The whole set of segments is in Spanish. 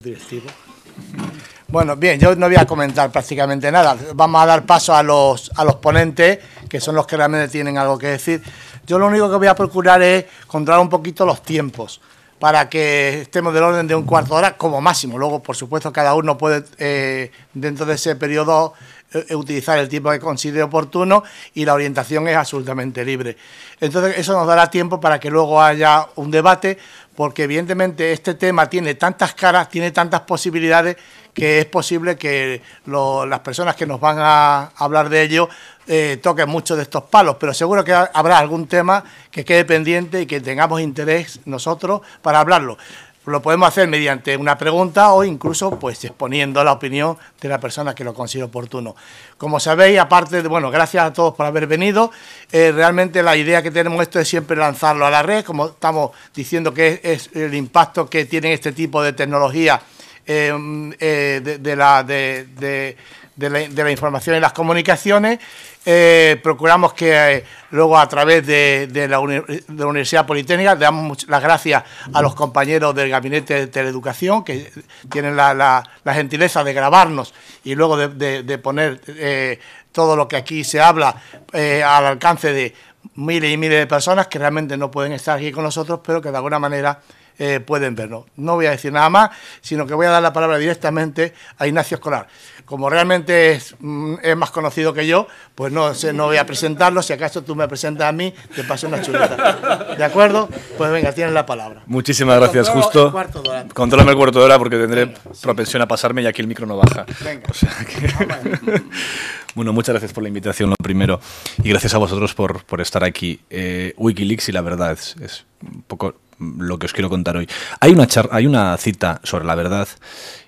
directivo. Bueno, bien, yo no voy a comentar prácticamente nada. Vamos a dar paso a los ponentes, que son los que realmente tienen algo que decir. Yo lo único que voy a procurar es controlar un poquito los tiempos, para que estemos del orden de un cuarto de hora como máximo. Luego, por supuesto, cada uno puede, dentro de ese periodo, utilizar el tiempo que considere oportuno, y la orientación es absolutamente libre. Entonces, eso nos dará tiempo para que luego haya un debate, porque evidentemente este tema tiene tantas caras, tiene tantas posibilidades, que es posible que las personas que nos van a hablar de ello toquen muchos de estos palos, pero seguro que habrá algún tema que quede pendiente y que tengamos interés nosotros para hablarlo. Lo podemos hacer mediante una pregunta o incluso pues exponiendo la opinión de la persona que lo considere oportuno. Como sabéis, aparte de, bueno, gracias a todos por haber venido. Realmente la idea que tenemos esto es siempre lanzarlo a la red, como estamos diciendo que es el impacto que tiene este tipo de tecnología de la información y las comunicaciones. Procuramos que luego a través de la Universidad Politécnica le damos las gracias a los compañeros del Gabinete de Teleeducación, que tienen la gentileza de grabarnos y luego de poner todo lo que aquí se habla al alcance de miles y miles de personas que realmente no pueden estar aquí con nosotros, pero que de alguna manera pueden vernos. No voy a decir nada más, sino que voy a dar la palabra directamente a Ignacio Escolar. Como realmente es más conocido que yo, pues no voy a presentarlo. Si acaso tú me presentas a mí, te paso una chuleta. ¿De acuerdo? Pues venga, tienes la palabra. Muchísimas gracias, Justo. Contrólame el cuarto de hora porque tendré propensión a pasarme y aquí el micro no baja. Venga. O sea que... Bueno, muchas gracias por la invitación, lo primero, y gracias a vosotros por estar aquí. Wikileaks y la verdad es un poco lo que os quiero contar hoy. Hay una cita sobre la verdad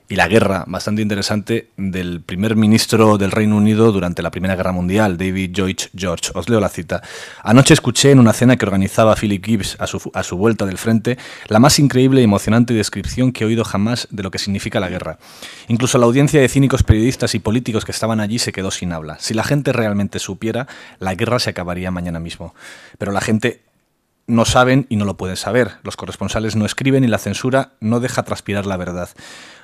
y la guerra bastante interesante del primer ministro del Reino Unido durante la Primera Guerra Mundial, David Lloyd George. Os leo la cita. Anoche escuché en una cena que organizaba Philip Gibbs a su vuelta del frente la más increíble y emocionante descripción que he oído jamás de lo que significa la guerra. Incluso la audiencia de cínicos periodistas y políticos que estaban allí se quedó sin habla. Si la gente realmente supiera, la guerra se acabaría mañana mismo. Pero la gente no saben y no lo pueden saber. Los corresponsales no escriben y la censura no deja transpirar la verdad.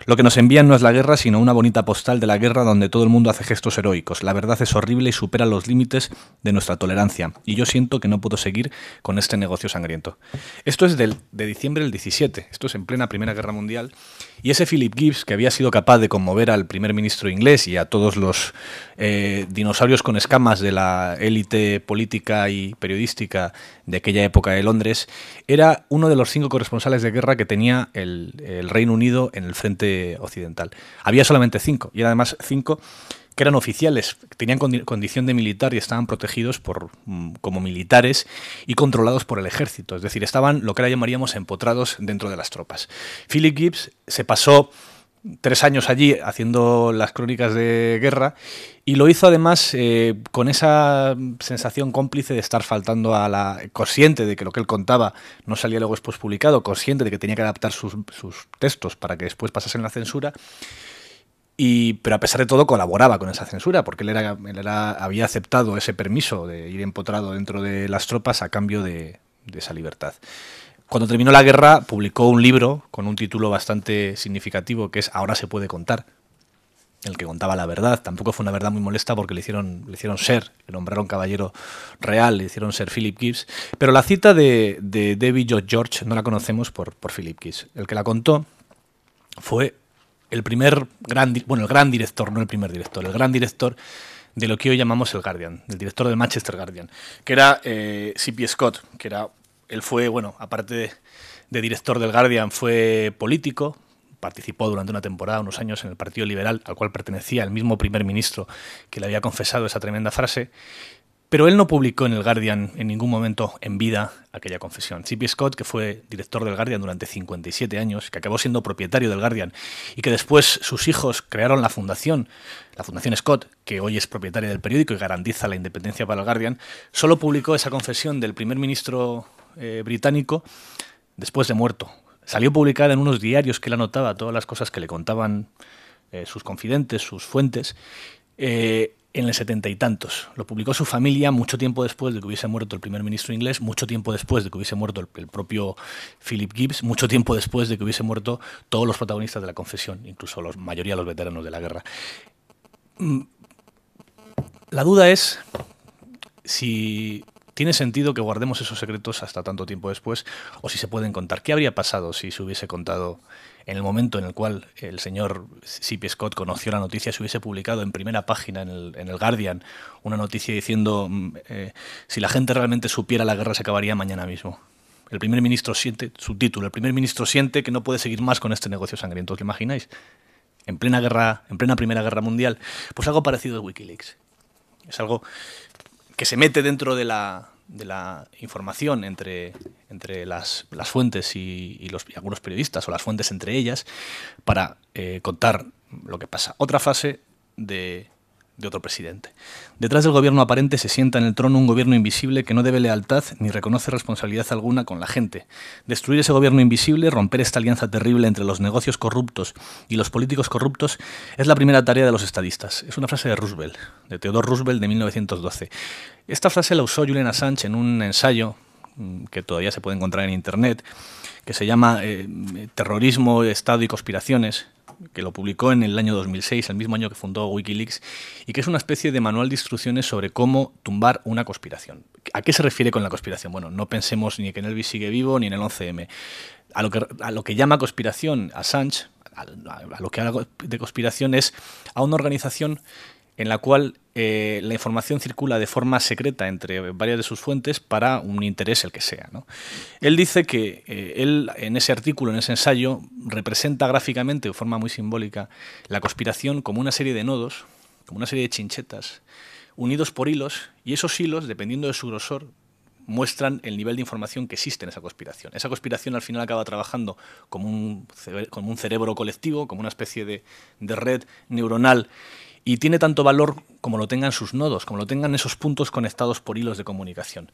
Lo que nos envían no es la guerra, sino una bonita postal de la guerra donde todo el mundo hace gestos heroicos. La verdad es horrible y supera los límites de nuestra tolerancia. Y yo siento que no puedo seguir con este negocio sangriento. Esto es de diciembre del 17. Esto es en plena Primera Guerra Mundial. Y ese Philip Gibbs, que había sido capaz de conmover al primer ministro inglés y a todos los dinosaurios con escamas de la élite política y periodística de aquella época de Londres, era uno de los 5 corresponsales de guerra que tenía el Reino Unido en el frente occidental. Había solamente 5, y además 5 que eran oficiales, tenían condición de militar y estaban protegidos como militares y controlados por el ejército, es decir, estaban lo que ahora llamaríamos empotrados dentro de las tropas. Philip Gibbs se pasó 3 años allí haciendo las crónicas de guerra y lo hizo además con esa sensación cómplice de estar faltando a consciente de que lo que él contaba no salía luego después publicado, consciente de que tenía que adaptar sus textos para que después pasasen la censura. Pero a pesar de todo colaboraba con esa censura porque él había aceptado ese permiso de ir empotrado dentro de las tropas a cambio de esa libertad. Cuando terminó la guerra publicó un libro con un título bastante significativo que es Ahora se puede contar, el que contaba la verdad. Tampoco fue una verdad muy molesta porque le hicieron ser, le nombraron caballero real, le hicieron ser Philip Gibbs. Pero la cita de David Lloyd George no la conocemos por Philip Gibbs. El que la contó fue el gran director, no el primer director, el gran director de lo que hoy llamamos el Guardian, el director del Manchester Guardian, que era C.P. Scott, él fue, aparte de director del Guardian, fue político, participó durante una temporada, unos años, en el Partido Liberal, al cual pertenecía el mismo primer ministro que le había confesado esa tremenda frase, pero él no publicó en el Guardian en ningún momento en vida aquella confesión. C.P. Scott, que fue director del Guardian durante 57 años, que acabó siendo propietario del Guardian y que después sus hijos crearon la Fundación Scott, que hoy es propietaria del periódico y garantiza la independencia para el Guardian, solo publicó esa confesión del primer ministro británico después de muerto. Salió publicada en unos diarios que él anotaba todas las cosas que le contaban sus confidentes, sus fuentes, en el 70 y tantos. Lo publicó su familia mucho tiempo después de que hubiese muerto el primer ministro inglés, mucho tiempo después de que hubiese muerto el propio Philip Gibbs, mucho tiempo después de que hubiese muerto todos los protagonistas de la confesión, incluso la mayoría de los veteranos de la guerra. La duda es si tiene sentido que guardemos esos secretos hasta tanto tiempo después, o si se pueden contar. ¿Qué habría pasado si se hubiese contado en el momento en el cual el señor C.P. Scott conoció la noticia, se hubiese publicado en primera página en el Guardian una noticia diciendo si la gente realmente supiera, la guerra se acabaría mañana mismo? El primer ministro siente, subtítulo, el primer ministro siente que no puede seguir más con este negocio sangriento. ¿Os lo imagináis? En plena guerra, en plena Primera Guerra Mundial. Pues algo parecido es Wikileaks. Es algo que se mete dentro de la información entre las fuentes y algunos periodistas, o las fuentes entre ellas, para contar lo que pasa. Otra fase de otro presidente. Detrás del gobierno aparente se sienta en el trono un gobierno invisible que no debe lealtad ni reconoce responsabilidad alguna con la gente. Destruir ese gobierno invisible, romper esta alianza terrible entre los negocios corruptos y los políticos corruptos, es la primera tarea de los estadistas. Es una frase de Roosevelt, de Theodore Roosevelt, de 1912. Esta frase la usó Julian Assange en un ensayo que todavía se puede encontrar en Internet, que se llama Terrorismo, Estado y Conspiraciones, que lo publicó en el año 2006, el mismo año que fundó Wikileaks, y que es una especie de manual de instrucciones sobre cómo tumbar una conspiración. ¿A qué se refiere con la conspiración? Bueno, no pensemos ni que Elvis sigue vivo ni en el 11M. A lo que llama conspiración Assange, a lo que habla de conspiración es a una organización en la cual la información circula de forma secreta entre varias de sus fuentes para un interés el que sea, ¿no? Él dice que él, en ese artículo, en ese ensayo, representa gráficamente, de forma muy simbólica, la conspiración como una serie de nodos, como una serie de chinchetas, unidos por hilos, y esos hilos, dependiendo de su grosor, muestran el nivel de información que existe en esa conspiración. Esa conspiración al final acaba trabajando como un cerebro colectivo, como una especie de red neuronal, y tiene tanto valor como lo tengan sus nodos, como lo tengan esos puntos conectados por hilos de comunicación.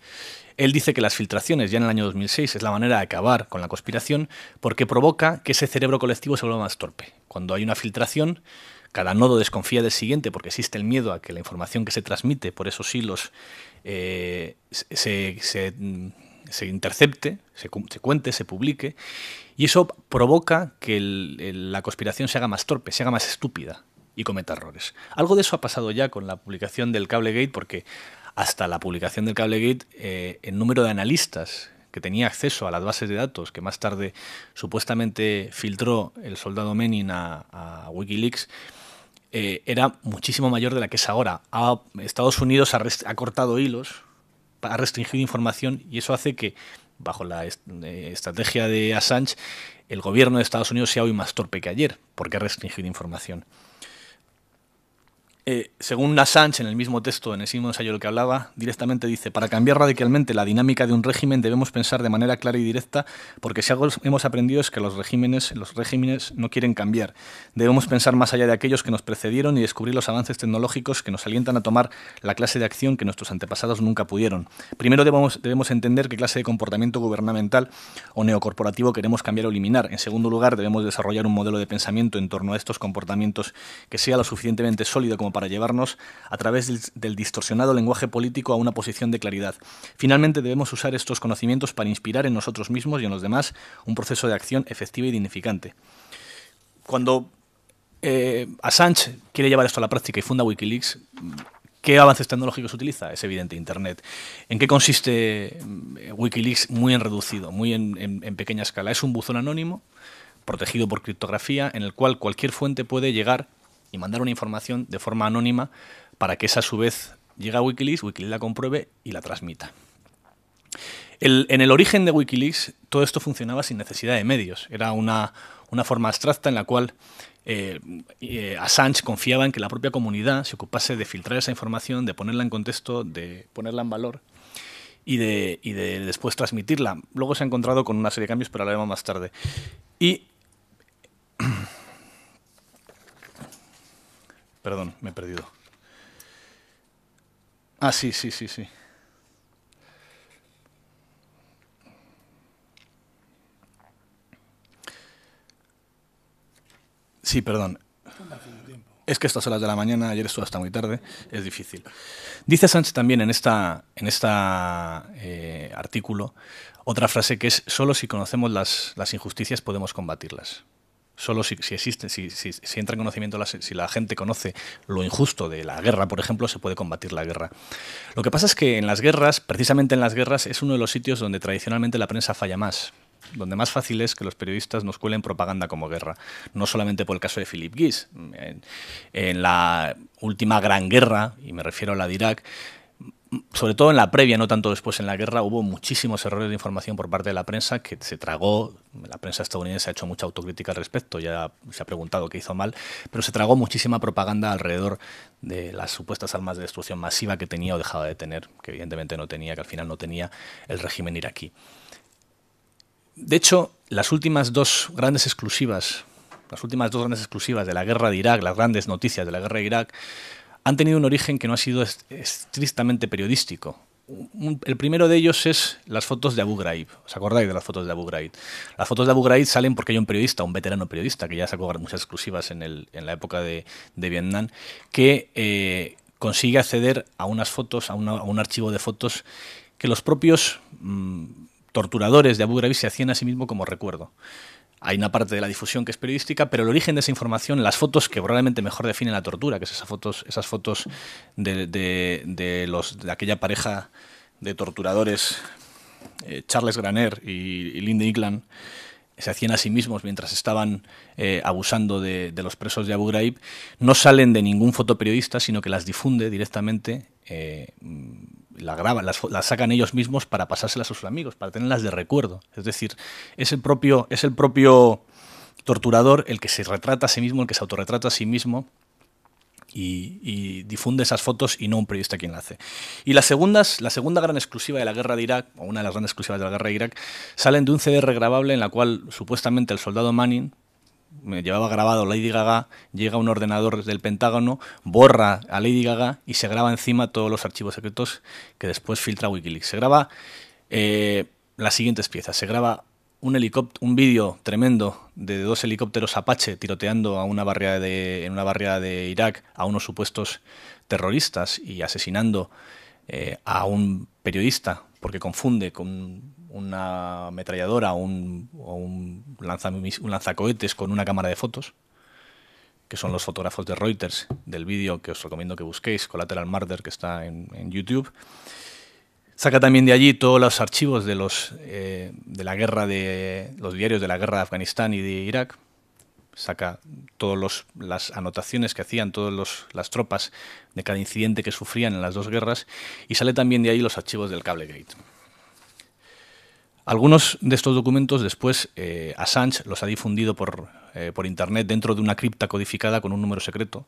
Él dice que las filtraciones, ya en el año 2006, es la manera de acabar con la conspiración, porque provoca que ese cerebro colectivo se vuelva más torpe. Cuando hay una filtración, cada nodo desconfía del siguiente porque existe el miedo a que la información que se transmite por esos hilos se intercepte, se cuente, se publique, y eso provoca que la conspiración se haga más torpe, se haga más estúpida y cometa errores. Algo de eso ha pasado ya con la publicación del Cablegate, porque hasta la publicación del Cablegate el número de analistas que tenía acceso a las bases de datos que más tarde supuestamente filtró el soldado Menin a Wikileaks era muchísimo mayor de la que es ahora. Estados Unidos ha cortado hilos, ha restringido información, y eso hace que, bajo la estrategia de Assange, el gobierno de Estados Unidos sea hoy más torpe que ayer, porque ha restringido información. Según Assange, en el mismo texto, en el mismo ensayo del que hablaba, directamente dice: para cambiar radicalmente la dinámica de un régimen debemos pensar de manera clara y directa, porque si algo hemos aprendido es que los regímenes no quieren cambiar. Debemos pensar más allá de aquellos que nos precedieron y descubrir los avances tecnológicos que nos alientan a tomar la clase de acción que nuestros antepasados nunca pudieron. Primero debemos entender qué clase de comportamiento gubernamental o neocorporativo queremos cambiar o eliminar. En segundo lugar, debemos desarrollar un modelo de pensamiento en torno a estos comportamientos que sea lo suficientemente sólido como para llevarnos a través del distorsionado lenguaje político a una posición de claridad. Finalmente, debemos usar estos conocimientos para inspirar en nosotros mismos y en los demás un proceso de acción efectiva y dignificante. Cuando Assange quiere llevar esto a la práctica y funda Wikileaks, ¿qué avances tecnológicos utiliza? Es evidente, Internet. ¿En qué consiste Wikileaks? Muy en reducido, muy en pequeña escala. Es un buzón anónimo, protegido por criptografía, en el cual cualquier fuente puede llegar y mandar una información de forma anónima para que esa a su vez llegue a Wikileaks, Wikileaks la compruebe y la transmita. En el origen de Wikileaks todo esto funcionaba sin necesidad de medios. Era una forma abstracta en la cual Assange confiaba en que la propia comunidad se ocupase de filtrar esa información, de ponerla en contexto, de ponerla en valor y de después transmitirla. Luego se ha encontrado con una serie de cambios, pero hablaremos más tarde. Y perdón, me he perdido. Ah, sí. Sí, perdón. Es que a estas horas de la mañana, ayer estuvo hasta muy tarde, es difícil. Dice Assange también en esta artículo otra frase que es: solo si conocemos las injusticias podemos combatirlas. Solo si existen, si entra en conocimiento, si la gente conoce lo injusto de la guerra, por ejemplo, se puede combatir la guerra. Lo que pasa es que en las guerras, precisamente en las guerras, es uno de los sitios donde tradicionalmente la prensa falla más, donde más fácil es que los periodistas nos cuelen propaganda como guerra. No solamente por el caso de Philip Gies. En la última gran guerra, y me refiero a la de Irak, sobre todo en la previa, no tanto después en la guerra, hubo muchísimos errores de información por parte de la prensa que se tragó. La prensa estadounidense ha hecho mucha autocrítica al respecto, ya se ha preguntado qué hizo mal, pero se tragó muchísima propaganda alrededor de las supuestas armas de destrucción masiva que tenía o dejaba de tener, que evidentemente no tenía, que al final no tenía el régimen iraquí. De hecho, las últimas dos grandes exclusivas de la guerra de Irak, las grandes noticias de la guerra de Irak, han tenido un origen que no ha sido estrictamente periodístico. El primero de ellos es las fotos de Abu Ghraib. ¿Os acordáis de las fotos de Abu Ghraib? Las fotos de Abu Ghraib salen porque hay un periodista, un veterano periodista, que ya sacó muchas exclusivas en la época de Vietnam, que consigue acceder a unas fotos, a un archivo de fotos que los propios torturadores de Abu Ghraib se hacían a sí mismo como recuerdo. Hay una parte de la difusión que es periodística, pero el origen de esa información, las fotos que probablemente mejor definen la tortura, que es esas fotos de aquella pareja de torturadores, Charles Graner y Lynn Eaglan, se hacían a sí mismos mientras estaban abusando de los presos de Abu Ghraib, no salen de ningún fotoperiodista, sino que las difunde directamente, la graban, las sacan ellos mismos para pasárselas a sus amigos, para tenerlas de recuerdo. Es decir, es el propio torturador el que se retrata a sí mismo, el que se autorretrata a sí mismo y difunde esas fotos, y no un periodista quien la hace. Y la segunda gran exclusiva de la guerra de Irak, o una de las grandes exclusivas de la guerra de Irak, salen de un CD regrabable en la cual supuestamente el soldado Manning me llevaba grabado Lady Gaga, llega a un ordenador del Pentágono, borra a Lady Gaga y se graba encima todos los archivos secretos que después filtra Wikileaks. Se graba las siguientes piezas. Se graba un vídeo tremendo de 2 helicópteros Apache tiroteando en una barriada de Irak a unos supuestos terroristas y asesinando a un periodista porque confunde con una ametralladora o un lanzacohetes con una cámara de fotos, que son los fotógrafos de Reuters del vídeo que os recomiendo que busquéis, Collateral Murder, que está en YouTube. Saca también de allí todos los archivos de la guerra los diarios de la guerra de Afganistán y de Irak. Saca todas las anotaciones que hacían todas las tropas de cada incidente que sufrían en las dos guerras, y sale también de ahí los archivos del Cablegate. Algunos de estos documentos después Assange los ha difundido por internet dentro de una cripta codificada con un número secreto,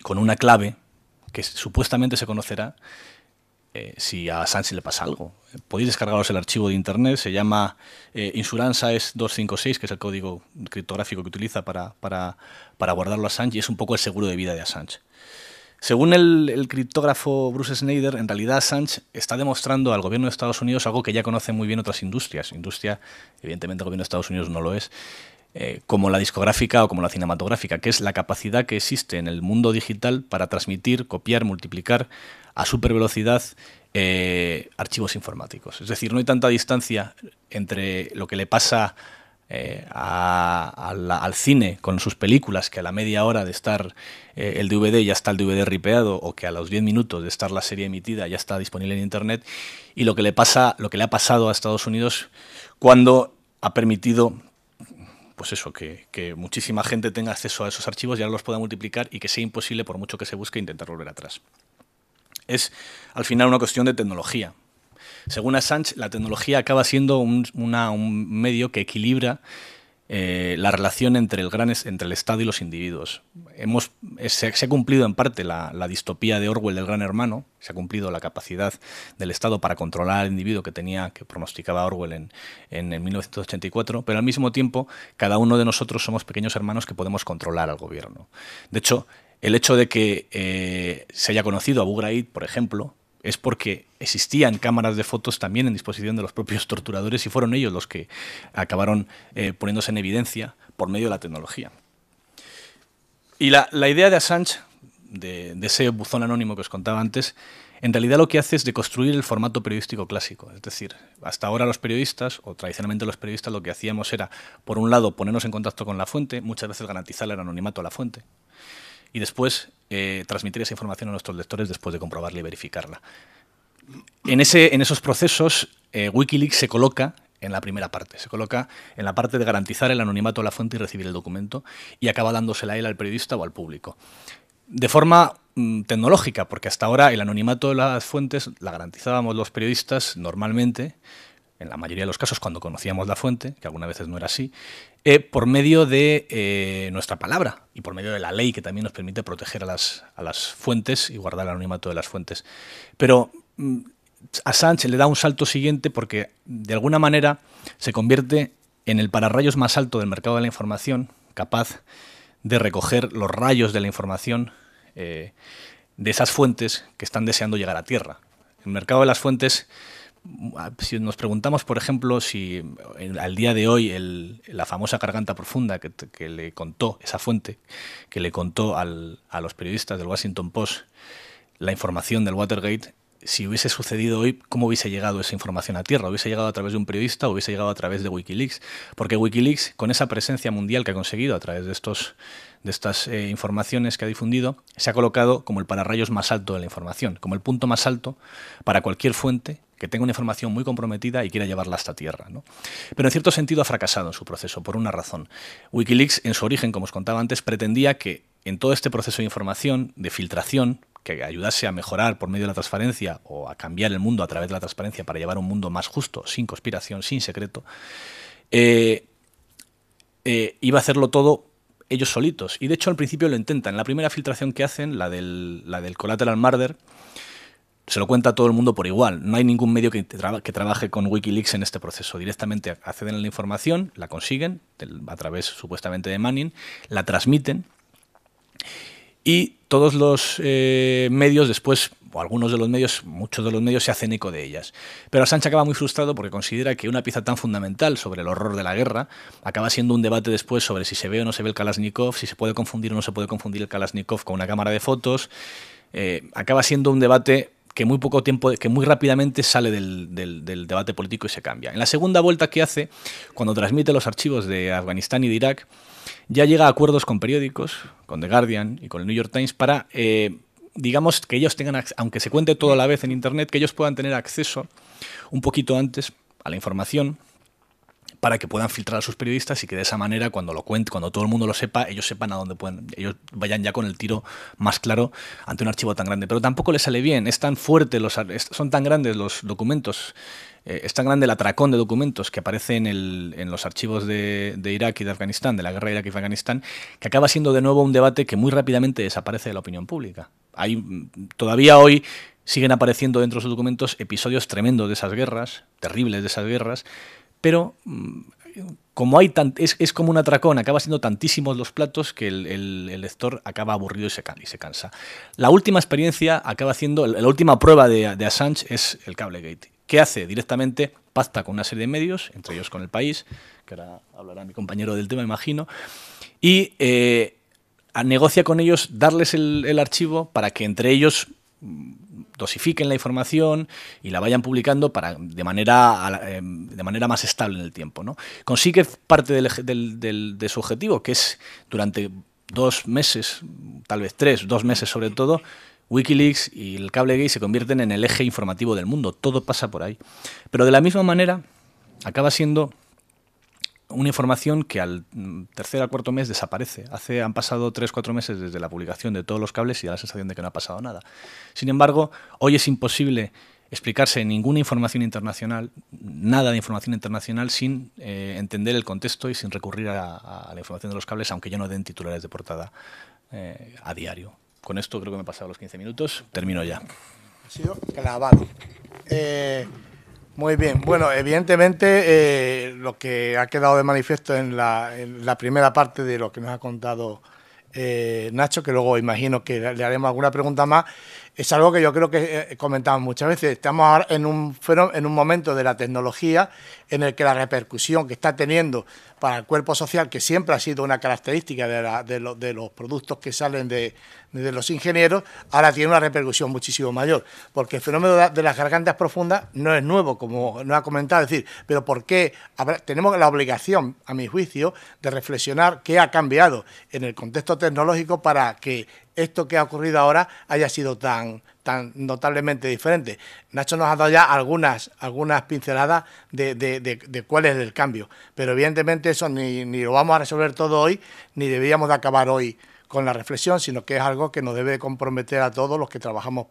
con una clave que supuestamente se conocerá si a Assange le pasa algo. Podéis descargaros el archivo de internet, se llama Insurance AES 256, que es el código criptográfico que utiliza para guardarlo a Assange, y es un poco el seguro de vida de Assange. Según el criptógrafo Bruce Snyder, en realidad Assange está demostrando al gobierno de Estados Unidos algo que ya conocen muy bien otras industrias. Industria, evidentemente el gobierno de Estados Unidos no lo es, como la discográfica o como la cinematográfica, que es la capacidad que existe en el mundo digital para transmitir, copiar, multiplicar a supervelocidad archivos informáticos. Es decir, no hay tanta distancia entre lo que le pasa al cine con sus películas, que a la media hora de estar el DVD ya está el DVD ripeado, o que a los 10 minutos de estar la serie emitida ya está disponible en internet, y lo que le ha pasado a Estados Unidos cuando ha permitido pues eso, que muchísima gente tenga acceso a esos archivos y ahora los pueda multiplicar, y que sea imposible, por mucho que se busque, intentar volver atrás. Es al final una cuestión de tecnología. Según Assange, la tecnología acaba siendo un medio que equilibra la relación entre el Estado y los individuos. Se ha cumplido en parte la distopía de Orwell del Gran Hermano, se ha cumplido la capacidad del Estado para controlar al individuo que pronosticaba Orwell en 1984, pero al mismo tiempo cada uno de nosotros somos pequeños hermanos que podemos controlar al gobierno. De hecho, el hecho de que se haya conocido a Abu Ghraib, por ejemplo, es porque existían cámaras de fotos también en disposición de los propios torturadores, y fueron ellos los que acabaron poniéndose en evidencia por medio de la tecnología. Y la idea de Assange, de ese buzón anónimo que os contaba antes, en realidad lo que hace es deconstruir el formato periodístico clásico. Es decir, hasta ahora los periodistas, o tradicionalmente los periodistas, lo que hacíamos era, por un lado, ponernos en contacto con la fuente, muchas veces garantizar el anonimato a la fuente, y después transmitir esa información a nuestros lectores después de comprobarla y verificarla. En esos procesos, Wikileaks se coloca en la primera parte, se coloca en la parte de garantizar el anonimato a la fuente y recibir el documento, y acaba dándosela a él al periodista o al público. De forma tecnológica, porque hasta ahora el anonimato de las fuentes la garantizábamos los periodistas normalmente, en la mayoría de los casos cuando conocíamos la fuente, que algunas veces no era así, por medio de nuestra palabra y por medio de la ley que también nos permite proteger a las fuentes y guardar el anonimato de las fuentes. Pero Assange le da un salto siguiente porque de alguna manera se convierte en el pararrayos más alto del mercado de la información, capaz de recoger los rayos de la información de esas fuentes que están deseando llegar a tierra. El mercado de las fuentes, si nos preguntamos, por ejemplo, si al día de hoy la famosa garganta profunda que le contó esa fuente, que le contó a los periodistas del Washington Post la información del Watergate, si hubiese sucedido hoy, ¿cómo hubiese llegado esa información a tierra? ¿Hubiese llegado a través de un periodista o hubiese llegado a través de Wikileaks? Porque Wikileaks, con esa presencia mundial que ha conseguido a través de estas informaciones que ha difundido, se ha colocado como el pararrayos más alto de la información, como el punto más alto para cualquier fuente que tenga una información muy comprometida y quiera llevarla hasta tierra, ¿no? Pero en cierto sentido ha fracasado en su proceso, por una razón. Wikileaks, en su origen, como os contaba antes, pretendía que en todo este proceso de información, de filtración, que ayudase a mejorar por medio de la transparencia o a cambiar el mundo a través de la transparencia para llevar un mundo más justo, sin conspiración, sin secreto, iba a hacerlo todo ellos solitos. Y de hecho al principio lo intentan. La primera filtración que hacen, la del Collateral Murder, se lo cuenta a todo el mundo por igual. No hay ningún medio que trabaje con Wikileaks en este proceso. Directamente acceden a la información, la consiguen a través supuestamente de Manning, la transmiten y todos los medios después, o algunos de los medios, muchos de los medios se hacen eco de ellas. Pero Assange acaba muy frustrado porque considera que una pieza tan fundamental sobre el horror de la guerra acaba siendo un debate después sobre si se ve o no se ve el Kalashnikov, si se puede confundir o no se puede confundir el Kalashnikov con una cámara de fotos. Acaba siendo un debate que muy poco tiempo, que muy rápidamente sale del debate político y se cambia. En la segunda vuelta que hace, cuando transmite los archivos de Afganistán y de Irak, ya llega a acuerdos con periódicos, con The Guardian y con el New York Times para, digamos, que ellos tengan, aunque se cuente todo a la vez en Internet, que ellos puedan tener acceso un poquito antes a la información para que puedan filtrar a sus periodistas y que de esa manera, cuando lo cuente, cuando todo el mundo lo sepa, ellos sepan a dónde pueden, ellos vayan ya con el tiro más claro ante un archivo tan grande. Pero tampoco les sale bien, es tan fuerte, son tan grandes los documentos, es tan grande el atracón de documentos que aparece en los archivos de Irak y de Afganistán, de la guerra de Irak y Afganistán, que acaba siendo de nuevo un debate que muy rápidamente desaparece de la opinión pública. Todavía hoy siguen apareciendo dentro de esos documentos episodios tremendos de esas guerras, terribles de esas guerras, pero como es como un atracón, acaba siendo tantísimos los platos que el lector acaba aburrido y se cansa. La última experiencia acaba siendo, la última prueba de Assange es el Cablegate. ¿Qué hace? Directamente pacta con una serie de medios, entre ellos con El País, que ahora hablará mi compañero del tema, imagino, y negocia con ellos darles el archivo para que entre ellos dosifiquen la información y la vayan publicando de manera más estable en el tiempo, ¿no? Consigue parte de su objetivo, que es durante 2 meses, tal vez 3, 2 meses sobre todo, Wikileaks y el Cablegate se convierten en el eje informativo del mundo. Todo pasa por ahí. Pero de la misma manera acaba siendo una información que al tercer o cuarto mes desaparece. Han pasado 3 o 4 meses desde la publicación de todos los cables y da la sensación de que no ha pasado nada. Sin embargo, hoy es imposible explicarse ninguna información internacional, nada de información internacional, sin entender el contexto y sin recurrir a la información de los cables, aunque ya no den titulares de portada a diario. Con esto creo que me he pasado los 15 minutos. Termino ya. Ha sido clavado. Muy bien. Bueno, evidentemente lo que ha quedado de manifiesto en la primera parte de lo que nos ha contado Nacho, que luego imagino que le haremos alguna pregunta más, es algo que yo creo que comentamos muchas veces. Estamos ahora en un momento de la tecnología en el que la repercusión que está teniendo para el cuerpo social, que siempre ha sido una característica de los productos que salen de los ingenieros, ahora tiene una repercusión muchísimo mayor, porque el fenómeno de las gargantas profundas no es nuevo, como nos ha comentado, es decir, pero ¿por qué? Tenemos la obligación, a mi juicio, de reflexionar qué ha cambiado en el contexto tecnológico para que esto que ha ocurrido ahora haya sido tan notablemente diferente. Nacho nos ha dado ya algunas pinceladas de cuál es el cambio, pero evidentemente eso ni lo vamos a resolver todo hoy, ni deberíamos de acabar hoy con la reflexión, sino que es algo que nos debe comprometer a todos los que trabajamos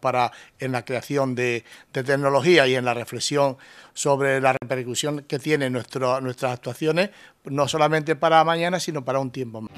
en la creación de tecnología y en la reflexión sobre la repercusión que tienen nuestras actuaciones, no solamente para mañana, sino para un tiempo más.